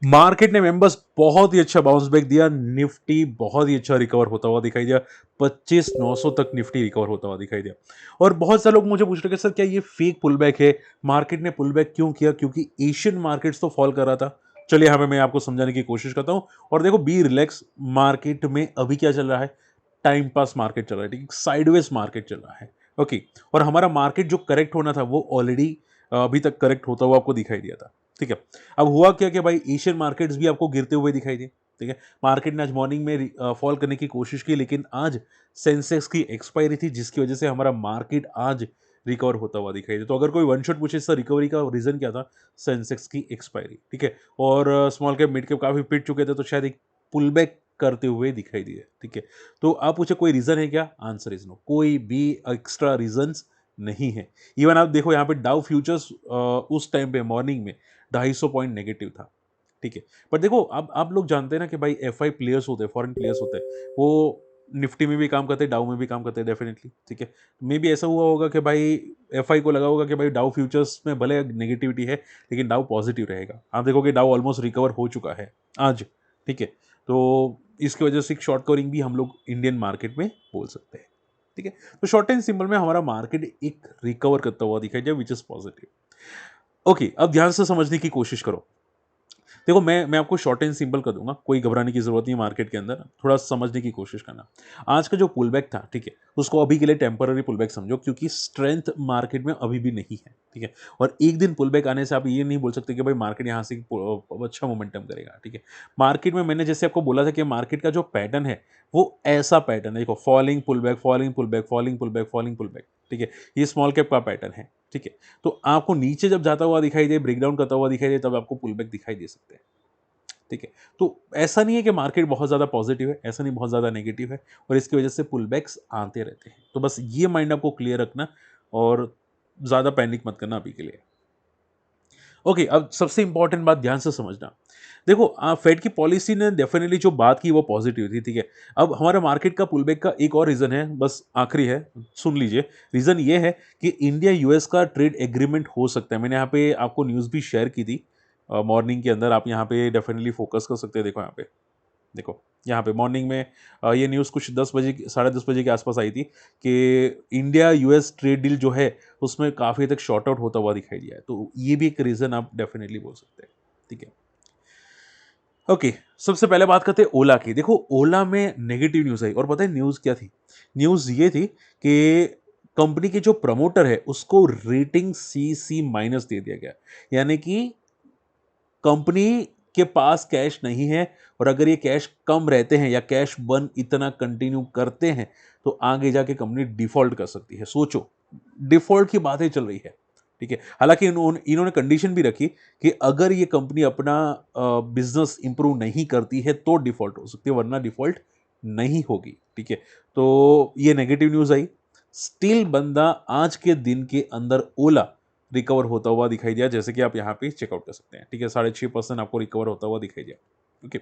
Market ने members बहुत ही अच्छा बाउंस बैक दिया, निफ्टी बहुत ही अच्छा रिकवर होता हुआ दिखाई दिया, 25,900 तक निफ्टी रिकवर होता हुआ दिखाई दिया। और बहुत सारे लोग मुझे पूछ रहे कि सर क्या ये फेक पुल बैक है, मार्केट ने पुल बैक क्यों किया, क्योंकि एशियन मार्केट्स तो फॉल कर रहा था। चलिए यहाँ पे मैं आपको समझाने की कोशिश करता हूँ। और देखो, बी रिलैक्स, मार्केट में अभी क्या चल रहा है, टाइम पास मार्केट चल रहा है, ठीक है, साइडवेज मार्केट चल रहा है। ओके। और हमारा मार्केट जो करेक्ट होना था वो ऑलरेडी अभी तक करेक्ट होता हुआ आपको दिखाई दिया था, ठीक है। अब हुआ क्या कि भाई एशियन मार्केट्स भी आपको गिरते हुए दिखाई दिए, ठीक है। मार्केट ने आज मॉर्निंग में फॉल करने की कोशिश की, लेकिन आज सेंसेक्स की एक्सपायरी थी जिसकी वजह से हमारा मार्केट आज रिकवर होता हुआ दिखाई दिया। तो अगर कोई वन शॉट पूछे सर रिकवरी का रीजन क्या था, सेंसेक्स की एक्सपायरी, ठीक है। और स्मॉल कैप मिड कैप काफी पिट चुके थे, तो शायद एक पुल बैक करते हुए दिखाई दिए, ठीक है। तो आप पूछे कोई रीजन है क्या, आंसर इज नो, कोई भी एक्स्ट्रा रीजन नहीं है। इवन आप देखो यहाँ पे डाउ फ्यूचर्स उस टाइम पे मॉर्निंग में 250 पॉइंट नेगेटिव था, ठीक है। पर देखो, अब आप लोग जानते हैं ना कि भाई एफआई प्लेयर्स होते हैं, फॉरेन प्लेयर्स होते हैं, वो निफ्टी में भी काम करते हैं, डाउ में भी काम करते हैं, डेफिनेटली, ठीक है। मे भी ऐसा हुआ होगा कि भाई एफआई को लगा होगा कि भाई डाउ फ्यूचर्स में भले नेगेटिविटी है लेकिन डाउ पॉजिटिव रहेगा। आप देखोगे डाउ ऑलमोस्ट रिकवर हो चुका है आज, ठीक है। तो इसकी वजह से एक शॉर्ट कवरिंग भी हम लोग इंडियन मार्केट में बोल सकते हैं, ठीक है। तो शॉर्ट एंड सिंपल में हमारा मार्केट एक रिकवर करता हुआ दिखाई दिया, विच इज पॉजिटिव। ओके, अब ध्यान से समझने की कोशिश करो। देखो, मैं आपको शॉर्ट एंड सिंपल कर दूंगा, कोई घबराने की जरूरत नहीं है। मार्केट के अंदर थोड़ा समझने की कोशिश करना। आज का जो पुल बैक था, ठीक है, उसको अभी के लिए टेम्पररी पुल बैक समझो, क्योंकि स्ट्रेंथ मार्केट में अभी भी नहीं है, ठीक है। और एक दिन पुल बैक आने से आप ये नहीं बोल सकते कि भाई मार्केट यहाँ से अच्छा मोमेंटम करेगा, ठीक है। मार्केट में मैंने जैसे आपको बोला था कि मार्केट का जो पैटर्न है वो ऐसा पैटर्न है, देखो, falling pull back, falling pull back, falling pull back, falling pull back, ठीक है। ये स्मॉल कैप का पैटर्न है, ठीक है। तो आपको नीचे जब जाता हुआ दिखाई दे, ब्रेकडाउन करता हुआ दिखाई दे, तब आपको पुल बैक दिखाई दे सकते हैं, ठीक है। तो ऐसा नहीं है कि मार्केट बहुत ज़्यादा पॉजिटिव है, ऐसा नहीं बहुत ज़्यादा नेगेटिव है, और इसकी वजह से पुल बैक्स आते रहते हैं। तो बस ये माइंड आपको क्लियर रखना, और ज़्यादा पैनिक मत करना अभी के लिए। ओके, अब सबसे इंपॉर्टेंट बात ध्यान से समझना। देखो, फेड की पॉलिसी ने डेफिनेटली जो बात की वो पॉजिटिव थी, ठीक है। अब हमारा मार्केट का पुलबैक का एक और रीजन है, बस आखिरी है, सुन लीजिए। रीजन ये है कि इंडिया यूएस का ट्रेड एग्रीमेंट हो सकता है। मैंने यहाँ पे आपको न्यूज़ भी शेयर की थी मॉर्निंग के अंदर, आप यहाँ पे डेफिनेटली फोकस कर सकते हैं। देखो यहाँ पे, देखो यहाँ पे मॉर्निंग में ये न्यूज़ कुछ 10 बजे, 10:30 बजे के आसपास आई थी कि इंडिया यूएस ट्रेड डील जो है उसमें काफ़ी हद तक शॉर्ट आउट होता हुआ दिखाई दिया है। तो ये भी एक रीज़न आप डेफिनेटली बोल सकते हैं, ठीक है। ओके, सबसे पहले बात करते हैं ओला की। देखो, ओला में नेगेटिव न्यूज़ आई, और पता है न्यूज़ क्या थी? न्यूज़ ये थी कि कंपनी के जो प्रमोटर है उसको रेटिंग सीसी माइनस दे दिया गया। यानी कि कंपनी के पास कैश नहीं है, और अगर ये कैश कम रहते हैं या कैश बर्न इतना कंटिन्यू करते हैं तो आगे जाके कंपनी डिफॉल्ट कर सकती है। सोचो, डिफॉल्ट की बातें चल रही है, ठीक है। हालांकि इन्होंने कंडीशन भी रखी कि अगर ये कंपनी अपना बिजनेस इंप्रूव नहीं करती है तो डिफॉल्ट हो सकती है, वरना डिफॉल्ट नहीं होगी, ठीक है। तो ये नेगेटिव न्यूज आई। स्टिल बंदा आज के दिन के अंदर ओला रिकवर होता हुआ दिखाई दिया, जैसे कि आप यहाँ पे चेकआउट कर सकते हैं, ठीक है। 6.5% आपको रिकवर होता हुआ दिखाई दिया, ओके।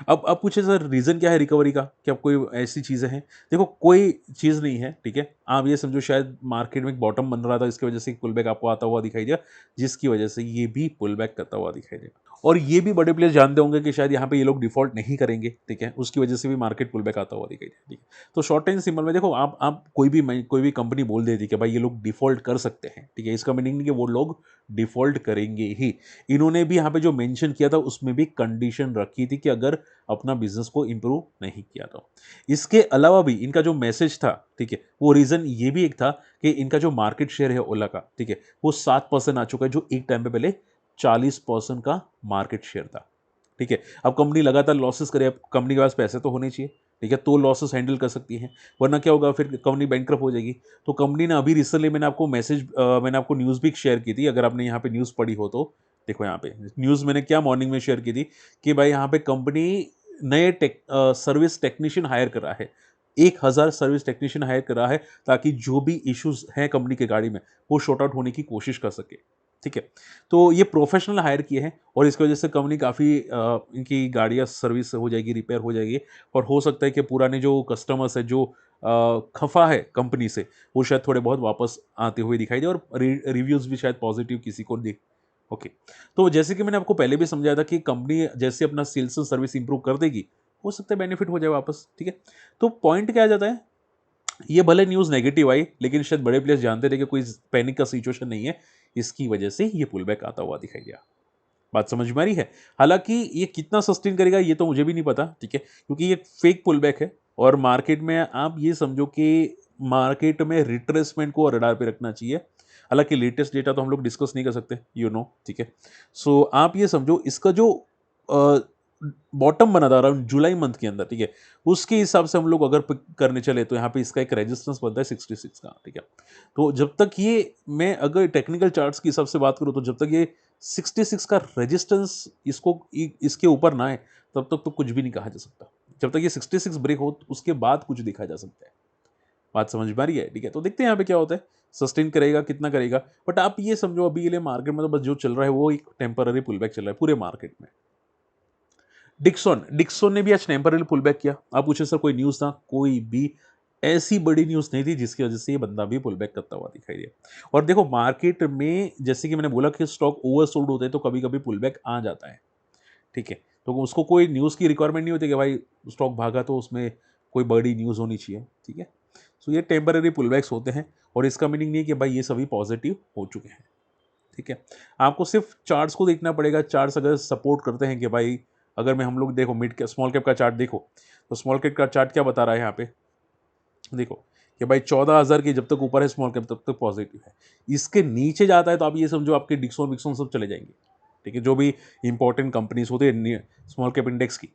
अब पूछे सर रीजन क्या है रिकवरी का, क्या कोई ऐसी चीजें हैं? देखो, कोई चीज नहीं है, ठीक है। आप ये समझो शायद मार्केट में एक बॉटम बन रहा था, इसकी वजह से पुल बैक आपको आता हुआ दिखाई दिया, जिसकी वजह से ये भी पुल बैक करता हुआ दिखाई दिया। और ये भी बड़े प्लेयर्स जानते होंगे कि शायद यहाँ पे ये लोग डिफॉल्ट नहीं करेंगे, ठीक है, उसकी वजह से भी मार्केट पुल बैक आता हुआ दिखाई दिया, ठीक है। तो शॉर्ट एंड सिंपल में देखो, आप कोई भी कंपनी बोल देती कि भाई ये लोग डिफॉल्ट कर सकते हैं, ठीक है, इसका मीनिंग नहीं कि वो लोग डिफॉल्ट करेंगे ही। इन्होंने भी यहाँ पे जो मेंशन किया था उसमें भी कंडीशन रखी थी कि अगर अपना बिजनेस को इंप्रूव नहीं किया तो। इसके अलावा भी इनका जो मैसेज था, ठीक है, वो रीजन ये भी एक था कि इनका जो मार्केट शेयर है ओला का, ठीक है, वो 7% आ चुका है, जो एक टाइम पे पहले 40% का मार्केट शेयर था, ठीक है। अब कंपनी लगातार लॉसेस करे, अब कंपनी के पास पैसे तो होने चाहिए, ठीक है, तो लॉसेस हैंडल कर सकती है, वरना क्या होगा, फिर कंपनी बैंकरप्ट हो जाएगी। तो कंपनी ने अभी रिसेंटली, मैंने आपको न्यूज़ भी शेयर की थी, अगर आपने यहाँ पे न्यूज़ पढ़ी हो तो देखो, यहाँ पे न्यूज़ मैंने क्या मॉर्निंग में शेयर की थी कि भाई यहाँ पे कंपनी नए सर्विस टेक्नीशियन हायर कर रहा है, 1,000 सर्विस टेक्नीशियन हायर कर रहा है, ताकि जो भी इश्यूज हैं कंपनी के गाड़ी में वो शॉर्ट आउट होने की कोशिश कर सके, ठीक है। तो ये प्रोफेशनल हायर किए हैं, और इसकी वजह से कंपनी काफ़ी इनकी गाड़ियाँ सर्विस हो जाएगी, रिपेयर हो जाएगी, और हो सकता है कि पुराने जो कस्टमर्स है, जो खफा है कंपनी से, वो शायद थोड़े बहुत वापस आते हुए दिखाई दे, और रिव्यूज़ भी शायद पॉजिटिव किसी को ओके, तो जैसे कि मैंने आपको पहले भी समझाया था कि कंपनी जैसे अपना सेल्स और सर्विस इंप्रूव कर देगी, हो सकता है बेनिफिट हो जाए वापस, ठीक है। तो पॉइंट क्या आ जाता है, ये भले न्यूज़ नेगेटिव आई, लेकिन शायद बड़े प्लेयर्स जानते थे कि कोई पैनिक का सिचुएशन नहीं है, इसकी वजह से ये पुल बैक आता हुआ दिखाई दिया। बात समझ में आ रही है? हालाँकि ये कितना सस्टेन करेगा ये तो मुझे भी नहीं पता, ठीक है? क्योंकि ये फेक पुल बैक है और मार्केट में आप ये समझो कि मार्केट में रिट्रेसमेंट को रडार पे रखना चाहिए। हालाँकि लेटेस्ट डेटा तो हम लोग डिस्कस नहीं कर सकते, ठीक है? सो आप ये समझो इसका जो अ, बॉटम बना था अराउंड जुलाई मंथ के अंदर, ठीक है? उसके हिसाब से हम लोग अगर पिक करने चले तो यहाँ पे इसका एक रेजिस्टेंस बनता है 66 का, ठीक है? तो जब तक ये मैं अगर टेक्निकल चार्ट्स के हिसाब से बात करूँ तो जब तक ये 66 का रेजिस्टेंस इसके ऊपर ना आए तब तक तो कुछ भी नहीं कहा जा सकता। जब तक ये 66 ब्रेक हो तो उसके बाद कुछ देखा जा सकता है। बात समझ में आ रही है? ठीक है, तो देखते हैं यहाँ पे क्या होता है, सस्टेन करेगा, कितना करेगा। बट आप ये समझो अभी के लिए मार्केट में तो बस जो चल रहा है वो एक टेम्पररी पुल बैक चल रहा है पूरे मार्केट में। डिक्सन डिक्सन ने भी आज टेम्पररी पुल बैक किया। आप पूछे सर कोई न्यूज़ था? कोई भी ऐसी बड़ी न्यूज़ नहीं थी जिसकी वजह से ये बंदा भी पुल बैक करता हुआ दिखाई दिया। और देखो मार्केट में जैसे कि मैंने बोला कि स्टॉक ओवरसोल्ड होते हैं तो कभी-कभी पुल बैक आ जाता है, ठीक है? तो उसको कोई न्यूज़ की रिक्वायरमेंट नहीं होती कि भाई स्टॉक भागा तो उसमें कोई बड़ी न्यूज़ होनी चाहिए, ठीक है? सो ये टेम्पररी पुल बैक्स होते हैं और इसका मीनिंग नहीं है कि भाई ये सभी पॉजिटिव हो चुके हैं, ठीक है? आपको सिर्फ चार्ट्स को देखना पड़ेगा। चार्ट्स अगर सपोर्ट करते हैं कि भाई अगर मैं हम लोग देखो मिड कैप स्मॉल कैप का चार्ट देखो, तो स्मॉल कैप का चार्ट क्या बता रहा है यहाँ पे? देखो कि भाई 14,000 के जब तक ऊपर है स्मॉल कैप तब तक पॉजिटिव है। इसके नीचे जाता है तो आप ये समझो आपके डिक्सॉन विक्सॉन सब चले जाएंगे, ठीक है? जो भी इंपॉर्टेंट कंपनीज होते हैं स्मॉल कैप इंडेक्स की,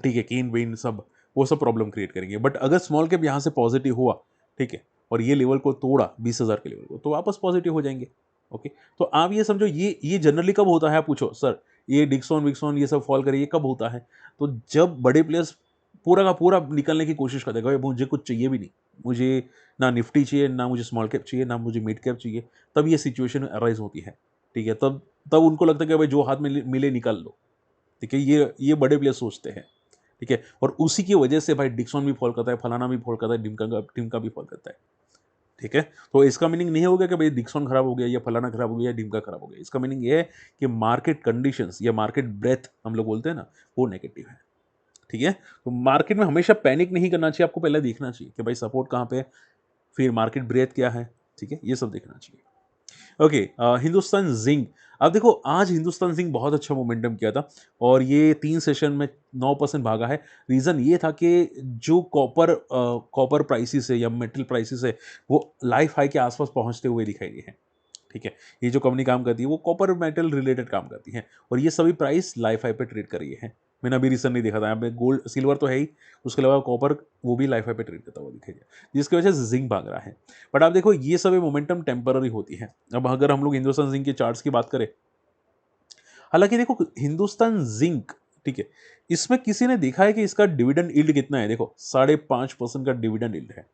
ठीक है, कीन बीन सब, वो सब प्रॉब्लम क्रिएट करेंगे। बट अगर स्मॉल कैप यहाँ से पॉजिटिव हुआ, ठीक है, और ये लेवल को तोड़ा 20,000 के लेवल को, तो वापस पॉजिटिव हो जाएंगे। ओके, तो आप ये समझो ये जनरली कब होता है? आप पूछो सर ये डिक्सॉन विक्सॉन ये सब फॉल करे ये कब होता है? तो जब बड़े प्लेयर्स पूरा का पूरा निकलने की कोशिश करते हैं, भाई मुझे कुछ चाहिए भी नहीं, मुझे ना निफ्टी चाहिए, ना मुझे स्मॉल कैप चाहिए, ना मुझे मिड कैप चाहिए, तब ये सिचुएशन अराइज होती है, ठीक है? तब तब उनको लगता है कि भाई जो हाथ में मिले निकाल लो, ठीक है? ये बड़े प्लेयर सोचते हैं, ठीक है? और उसी की वजह से भाई डिक्सॉन भी फॉल करता है, फलाना भी फॉल करता है, ढिमका भी फॉल करता है, ठीक है? तो इसका मीनिंग नहीं होगा कि भाई डिक्सॉन खराब हो गया या फलाना खराब हो गया या ढिमका खराब हो गया। इसका मीनिंग ये है कि मार्केट कंडीशंस या मार्केट ब्रेथ हम लोग बोलते हैं ना, वो नेगेटिव है, ठीक है? तो मार्केट में हमेशा पैनिक नहीं करना चाहिए, आपको पहले देखना चाहिए कि भाई सपोर्ट कहाँ पे है, फिर मार्केट ब्रेथ क्या है, ठीक है? ये सब देखना चाहिए। Okay, Hindustan zinc. अब देखो आज हिंदुस्तान जिंक बहुत अच्छा मोमेंटम किया था और ये 3 सेशन में 9% भागा है। रीज़न ये था कि जो कॉपर प्राइसेस है या मेटल प्राइसेस है, वो लाइफ हाई के आसपास पहुंचते हुए दिखाई दिए हैं, ठीक है? ये जो कंपनी काम करती है वो कॉपर मेटल रिलेटेड काम करती है और ये सभी प्राइस लाइफ हाई पे ट्रेड कर रही है। मैंने अभी रिसेंटली देखा था, यहाँ पे गोल्ड सिल्वर तो है ही, उसके अलावा कॉपर वो भी लाइफ हाई पे ट्रेड करता हुआ दिखाई दिया, जिसकी वजह से जिंक भाग रहा है। बट आप देखो ये सभी मोमेंटम टेम्पररी होती है। अब अगर हम लोग हिंदुस्तान जिंक के चार्ट्स की बात करें, हालांकि देखो हिंदुस्तान जिंक, ठीक है, इसमें किसी ने देखा है कि इसका डिविडेंड यील्ड कितना है? देखो 5.5% का डिविडेंड यील्ड है,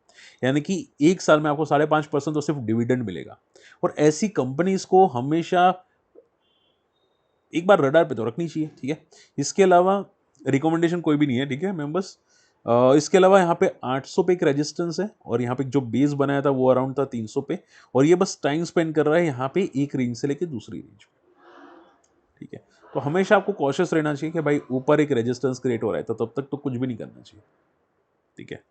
यानी कि एक साल में आपको 5.5% तो सिर्फ डिविडेंड मिलेगा। और ऐसी कंपनीज को हमेशा एक बार रडार पे तो रखनी चाहिए, ठीक है? इसके अलावा रिकमेंडेशन कोई भी नहीं है, ठीक है मेंबर्स? इसके अलावा यहाँ पे 800 पे एक रेजिस्टेंस है और यहाँ पे जो बेस बनाया था वो अराउंड था 300 पे और ये बस टाइम स्पेंड कर रहा है यहाँ पे एक रेंज से लेके दूसरी रेंज पे, ठीक है? तो हमेशा आपको कॉशियस रहना चाहिए कि भाई ऊपर एक रेजिस्टेंस क्रिएट हो रहा है तो तब तक तो कुछ भी नहीं करना चाहिए, ठीक है?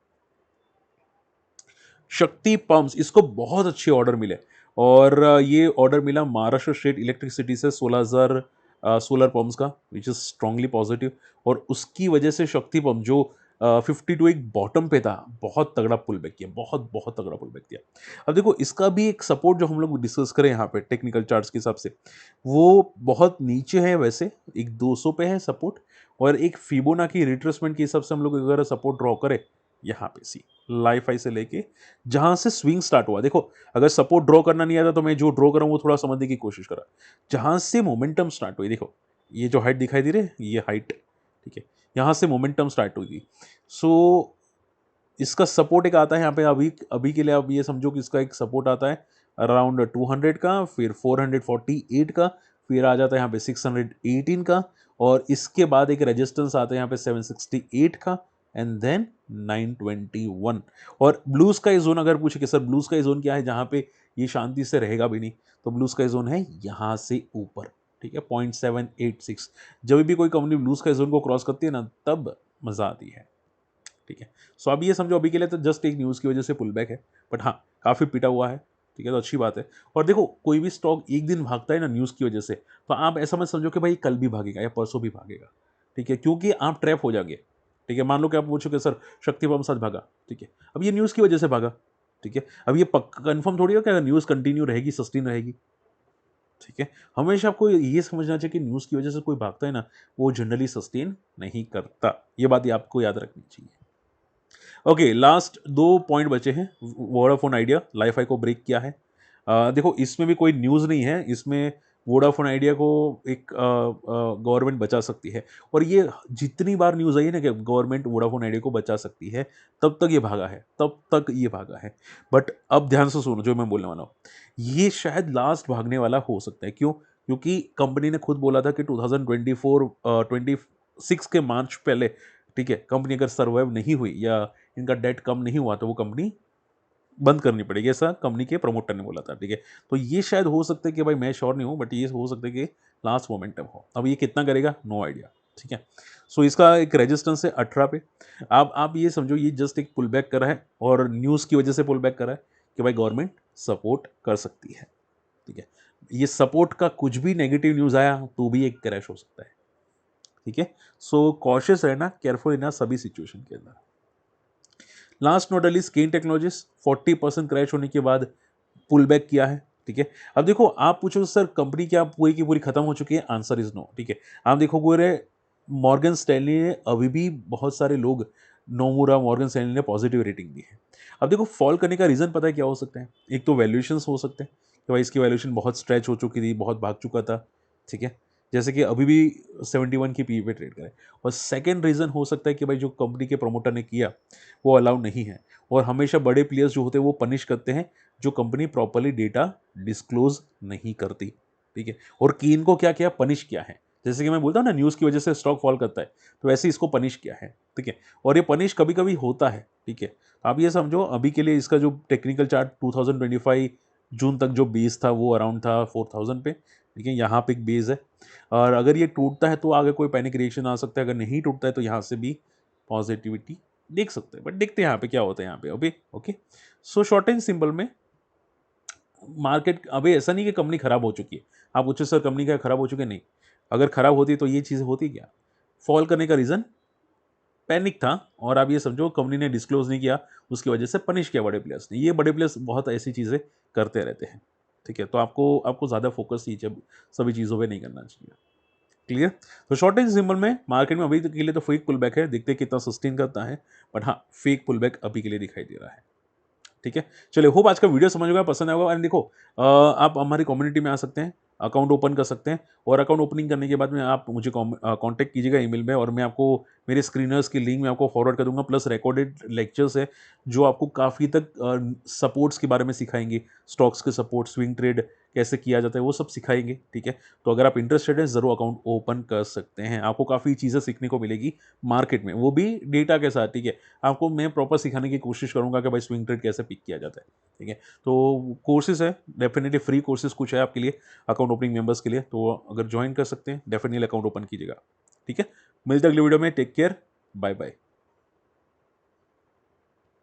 शक्ति पंप्स, इसको बहुत अच्छे ऑर्डर मिले और ये ऑर्डर मिला महाराष्ट्र स्टेट इलेक्ट्रिसिटी से 16,000 सोलर पंप्स का, विच इज स्ट्रांगली पॉजिटिव। और उसकी वजह से शक्ति पंप जो 52 एक बॉटम पे था, बहुत तगड़ा पुल बैक किया, बहुत बहुत तगड़ा पुल बैक किया। अब देखो इसका भी एक सपोर्ट जो हम लोग डिस्कस करें यहाँ पे टेक्निकल चार्ट्स के हिसाब से, वो बहुत नीचे है वैसे, एक 200 पे है सपोर्ट और एक फिबोनाची रिट्रेसमेंट के हिसाब से हम लोग अगर सपोर्ट ड्रॉ करें यहाँ पे सी लाइफ हाई से लेके जहां से स्विंग स्टार्ट हुआ। देखो अगर सपोर्ट ड्रॉ करना नहीं आता तो मैं जो ड्रॉ कर रहा हूं वो थोड़ा समझने की कोशिश करा। जहां से मोमेंटम स्टार्ट हुई, देखो ये जो हाइट दिखाई दे रही है ये हाइट, ठीक है, यहां से मोमेंटम स्टार्ट हुई थी। सो इसका सपोर्ट एक आता है यहाँ पे, अभी अभी के लिए आप ये समझो कि इसका एक सपोर्ट आता है अराउंड 200 का, फिर 448 का, फिर आ जाता है यहाँ पे 618 का और इसके बाद एक रेजिस्टेंस आता है यहाँ पे 768 का एंड देन 921। और ब्लू स्काई जोन अगर पूछे कि सर ब्लू स्काई जोन क्या है जहां पे ये शांति से रहेगा भी नहीं, तो ब्लू स्काई जोन है यहां से ऊपर, ठीक है, 0.786। जब भी कोई कंपनी ब्लू स्काई जोन को क्रॉस करती है ना, तब मजा आती है, ठीक है। सो अब ये समझो अभी के लिए तो जस्ट एक न्यूज़ की वजह से पुल बैक है, बट हाँ काफ़ी पिटा हुआ है, ठीक है, तो अच्छी बात है। और देखो कोई भी स्टॉक एक दिन भागता है ना न्यूज़ की वजह से, तो आप ऐसा मत समझो कि भाई कल भी भागेगा या परसों भी भागेगा, ठीक है, क्योंकि आप ट्रैप हो जाएंगे, ठीक है। मान लो कि आप पूछो कि सर शक्ति पंप साथ भागा, ठीक है, अब ये न्यूज़ की वजह से भागा, ठीक है। अब ये पक्का कन्फर्म थोड़ी हो कि अगर न्यूज़ कंटिन्यू रहेगी, सस्टेन रहेगी, ठीक है। हमेशा आपको ये समझना चाहिए कि न्यूज़ की वजह से कोई भागता है ना, वो जनरली सस्टेन नहीं करता, ये बात ये आपको याद रखनी चाहिए। ओके, लास्ट दो पॉइंट बचे हैं। वोडाफोन आइडिया लाइफाई को ब्रेक किया है। देखो इसमें भी कोई न्यूज़ नहीं है, इसमें वोडाफोन आइडिया को एक गवर्नमेंट बचा सकती है, और ये जितनी बार न्यूज़ आई है ना कि गवर्नमेंट वोडाफोन आइडिया को बचा सकती है, तब तक ये भागा है, तब तक ये भागा है। बट अब ध्यान से सुनो जो मैं बोलने वाला हूँ, ये शायद लास्ट भागने वाला हो सकता है। क्यों? क्योंकि कंपनी ने खुद बोला था कि 2024 26 के मार्च पहले, ठीक है, कंपनी अगर सर्वाइव नहीं हुई या इनका डेट कम नहीं हुआ तो वो कंपनी बंद करनी पड़ेगी, ऐसा कंपनी के प्रमोटर ने बोला था, ठीक है। तो ये शायद हो सकता है कि भाई मैं श्योर नहीं हूँ, बट ये हो सकता है कि लास्ट मोमेंटम हो। अब ये कितना करेगा, नो आइडिया, ठीक है। सो इसका एक रेजिस्टेंस है 18 पे। आप ये समझो ये जस्ट एक पुल बैक कर रहा है, और न्यूज़ की वजह से पुल बैक कर रहा है कि भाई गवर्नमेंट सपोर्ट कर सकती है, ठीक है। ये सपोर्ट का कुछ भी नेगेटिव न्यूज़ आया तो भी एक क्रैश हो सकता है, ठीक है। सो कॉशियस रहना, केयरफुल रहना सभी सिचुएशन के अंदर। Last not least Kaynes technologies 40% crash होने के बाद पुल बैक किया है, ठीक है। अब देखो आप पूछो सर कंपनी क्या पूरी की पूरी खत्म हो चुकी है, आंसर इज नो, ठीक है। आप देखो पूरे मॉर्गन स्टैनली ने अभी भी बहुत सारे लोग, नोमुरा मॉर्गन स्टैनली ने पॉजिटिव रेटिंग दी है। अब देखो फॉल करने का रीज़न पता है क्या हो सकता है? एक तो वैल्यूएशंस हो सकते हैं कि भाई इसकी वैल्यूएशन बहुत स्ट्रेच हो चुकी थी, बहुत भाग चुका था, ठीक है, जैसे कि अभी भी 71 की पी पे ट्रेड करे। और सेकेंड रीज़न हो सकता है कि भाई जो कंपनी के प्रमोटर ने किया वो अलाउ नहीं है, और हमेशा बड़े प्लेयर्स जो होते हैं वो पनिश करते हैं जो कंपनी प्रॉपरली डेटा डिस्क्लोज नहीं करती, ठीक है। और कीन को क्या किया, पनिश किया है। जैसे कि मैं बोलता हूँ ना न्यूज़ की वजह से स्टॉक फॉल करता है, तो वैसे इसको पनिश किया है, ठीक है। और ये पनिश कभी कभी होता है, ठीक है। आप ये समझो अभी के लिए इसका जो टेक्निकल चार्ट 2025 जून तक जो बेस था वो अराउंड था 4000 पे, ठीक है, यहाँ पे एक बेस है। और अगर ये टूटता है तो आगे कोई पैनिक रिएक्शन आ सकता है, अगर नहीं टूटता है तो यहाँ से भी पॉजिटिविटी देख सकते हैं, बट देखते हैं यहाँ पे क्या होता है यहाँ पे अभी। Okay, so short and simple में मार्केट अभी ऐसा नहीं कि कंपनी खराब हो चुकी है। आप पूछो सर कंपनी क्या खराब हो चुकी है? नहीं, अगर खराब होती तो ये चीज़ होती क्या? फॉल करने का रीज़न पैनिक था, और आप ये समझो कंपनी ने डिस्क्लोज नहीं किया, उसकी वजह से पनिश किया बड़े प्लेयर्स ने। ये बड़े प्लेयर्स बहुत ऐसी चीज़ें करते रहते हैं, ठीक है। तो आपको आपको ज़्यादा फोकस ये सभी चीज़ों पे नहीं करना चाहिए, क्लियर। तो शॉर्ट एंड सिंपल में मार्केट में अभी के लिए तो फेक पुल बैक है, देखते हैं कितना सस्टेन करता है, बट हाँ फेक पुल बैक अभी के लिए दिखाई दे रहा है, ठीक है। चलिए होप आज का वीडियो समझ में आया, पसंद आया होगा। एंड देखो आप हमारी कम्युनिटी में आ सकते हैं, अकाउंट ओपन कर सकते हैं, और अकाउंट ओपनिंग करने के बाद में आप मुझे कांटेक्ट कीजिएगा ईमेल में, और मैं आपको मेरे स्क्रीनर्स की लिंक मैं आपको फॉरवर्ड कर दूंगा, प्लस रिकॉर्डेड लेक्चर्स है जो आपको काफ़ी तक सपोर्ट्स के बारे में सिखाएंगे, स्टॉक्स के सपोर्ट, स्विंग ट्रेड कैसे किया जाता है वो सब सिखाएंगे, ठीक है। तो अगर आप इंटरेस्टेड हैं ज़रूर अकाउंट ओपन कर सकते हैं, आपको काफ़ी चीज़ें सीखने को मिलेगी मार्केट में, वो भी डेटा के साथ, ठीक है। आपको मैं प्रॉपर सिखाने की कोशिश करूंगा कि भाई स्विंग ट्रेड कैसे पिक किया जाता है, ठीक है। तो कोर्सेज है, डेफिनेटली फ्री कोर्सेज कुछ है आपके लिए, अकाउंट ओपनिंग मेंबर्स के लिए, तो अगर ज्वाइन कर सकते हैं डेफिनेटली अकाउंट ओपन कीजिएगा, ठीक है। मिलते हैं अगले वीडियो में, टेक केयर, बाय बाय।